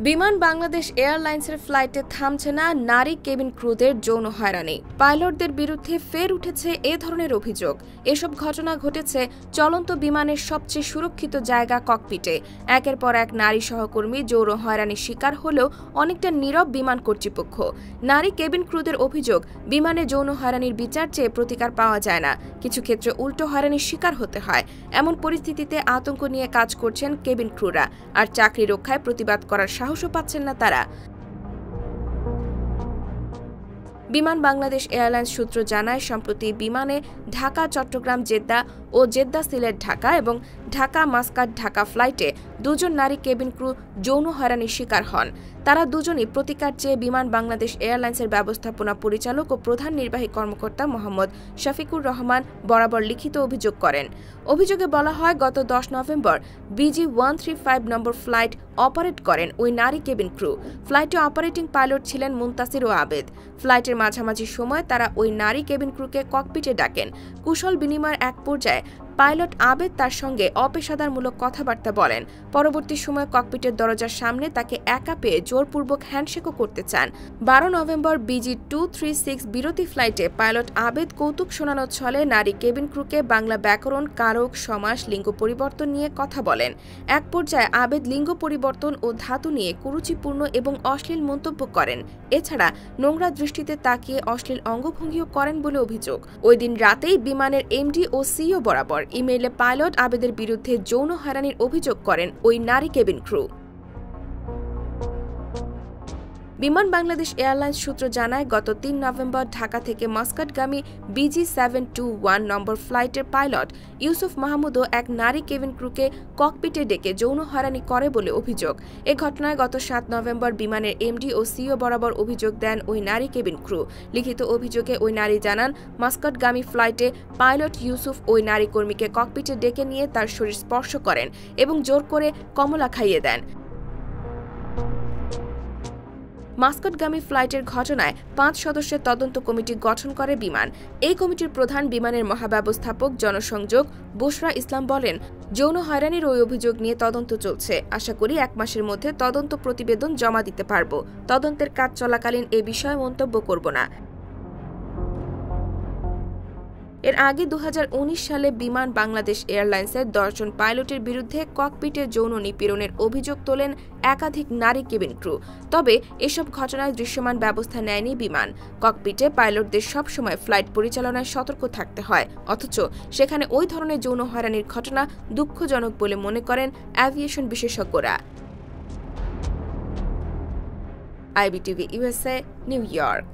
বিমান বাংলাদেশ এয়ারলাইন্সের ফ্লাইটে থামছে না নারী কেবিন ক্রুদের যৌন হয়রানি। পাইলটদের বিরুদ্ধে ফের উঠেছে এ ধরনের অভিযোগ। এসব ঘটনা ঘটেছে চলন্ত বিমানের সবচেয়ে সুরক্ষিত জায়গা ককপিটে। একের পর এক নারী সহকর্মী যৌন হয়রানির শিকার হলেও অনেকটা নীরব বিমান কর্তৃপক্ষ। নারী কেবিন ক্রুদের অভিযোগ, বিমানে যৌন হয়রানির বিচার চেয়ে প্রতিকার পাওয়া যায় না, কিছু ক্ষেত্রে উল্টো হয়রানির শিকার হতে হয়। এমন পরিস্থিতিতে আতঙ্ক নিয়ে কাজ করছেন কেবিন ক্রুরা, আর চাকরি রক্ষায় প্রতিবাদ করার সাহসও পাচ্ছেন না তারা। বিমান বাংলাদেশ এয়ারলাইন্স সূত্র জানায়, সম্প্রতি বিমানে ঢাকা চট্টগ্রাম জেদ্দা ও জেদ্দা সিলেট ঢাকা এবং ঢাকা মাস্কাট ঢাকা ফ্লাইটে দুজন নারী কেবিন ক্রু যৌন হয়রানির শিকার হন। তারা দুজনই প্রতিকার চেয়ে বিমান বাংলাদেশ এয়ারলাইন্সের ব্যবস্থাপনা পরিচালক ও প্রধান নির্বাহী কর্মকর্তা মোহাম্মদ শফিকুর রহমান বরাবর লিখিত অভিযোগ করেন। অভিযোগে বলা হয়, গত 10 নভেম্বর BG 135 নম্বর ফ্লাইট অপারেট করেন ওই নারী কেবিন ক্রু। ফ্লাইটে অপারেটিং পাইলট ছিলেন মুনতাসির ও আবেদ। ফ্লাইটের মাঝামাঝি সময় তারা ওই নারী কেবিন ক্রুকে ককপিটে ডাকেন। কুশল বিনিময়ের এক পর্যায়ে পাইলট আবেদ তার সঙ্গে অপেশাদারমূলক কথাবার্তা বলেন। পরবর্তী সময় ককপিটের দরজার সামনে তাকে একা পেয়ে জোরপূর্বক হ্যান্ডশেকও করতে চান। 12 নভেম্বর BG 236 বিরতি ফ্লাইটে পাইলট আবেদ কৌতুক শোনানোর ছলে নারী কেবিন ক্রুকে বাংলা ব্যাকরণ, কারক, সমাস, লিঙ্গ পরিবর্তন নিয়ে কথা বলেন। এক পর্যায়ে আবেদ লিঙ্গ পরিবর্তন ও ধাতু নিয়ে কুরুচিপূর্ণ এবং অশ্লীল মন্তব্য করেন। এছাড়া নোংরা দৃষ্টিতে তাকিয়ে অশ্লীল অঙ্গভঙ্গিও করেন বলে অভিযোগ। ওই দিন রাতেই বিমানের MD ও CEO বরাবর ইমেইলে পাইলট আবেদের বিরুদ্ধে যৌন হয়রানির অভিযোগ করেন ওই নারী কেবিন ক্রু। বিমান বাংলাদেশ এয়ারলাইন্স সূত্র জানায়, গত 3 নভেম্বর ঢাকা থেকে মাস্কাটগামী BG 721 নম্বর ফ্লাইটের পাইলট ইউসুফ মাহমুদও এক নারী কেবিন ক্রুকে ককপিটে ডেকে যৌন হয়রানি করে বলে অভিযোগ। এ ঘটনায় গত 7 নভেম্বর বিমানের MD ও CEO বরাবর অভিযোগ দেন ওই নারী কেবিন ক্রু। লিখিত অভিযোগে ওই নারী জানান, মাস্কাটগামী ফ্লাইটে পাইলট ইউসুফ ওই নারী কর্মীকে ককপিটে ডেকে নিয়ে তার শরীর স্পর্শ করেন এবং জোর করে কমলা খাইয়ে দেন। মাস্কাটগামী ফ্লাইটের ঘটনায় 5 সদস্যের তদন্ত কমিটি গঠন করে বিমান। এই কমিটির প্রধান বিমানের মহাব্যবস্থাপক জনসংযোগ বুশরা ইসলাম বলেন, যৌন হয়রানির ওই অভিযোগ নিয়ে তদন্ত চলছে। আশা করি 1 মাসের মধ্যে তদন্ত প্রতিবেদন জমা দিতে পারব। তদন্তের কাজ চলাকালীন এ বিষয়ে মন্তব্য করব না। এর আগে 2019 সালে বিমান বাংলাদেশ এয়ারলাইন্সের 10 জন পাইলটের বিরুদ্ধে ককপিটে যৌন নিপীড়নের অভিযোগ তোলেন একাধিক নারী কেবিন ক্রু। তবে এসব ঘটনায় দৃশ্যমান ব্যবস্থা নেয়নি বিমান। ককপিটে পাইলটদের সবসময় ফ্লাইট পরিচালনায় সতর্ক থাকতে হয়, অথচ সেখানে ওই ধরনের যৌন হয়রানির ঘটনা দুঃখজনক বলে মনে করেন অ্যাভিয়েশন বিশেষজ্ঞরা। IBTV USA, new York.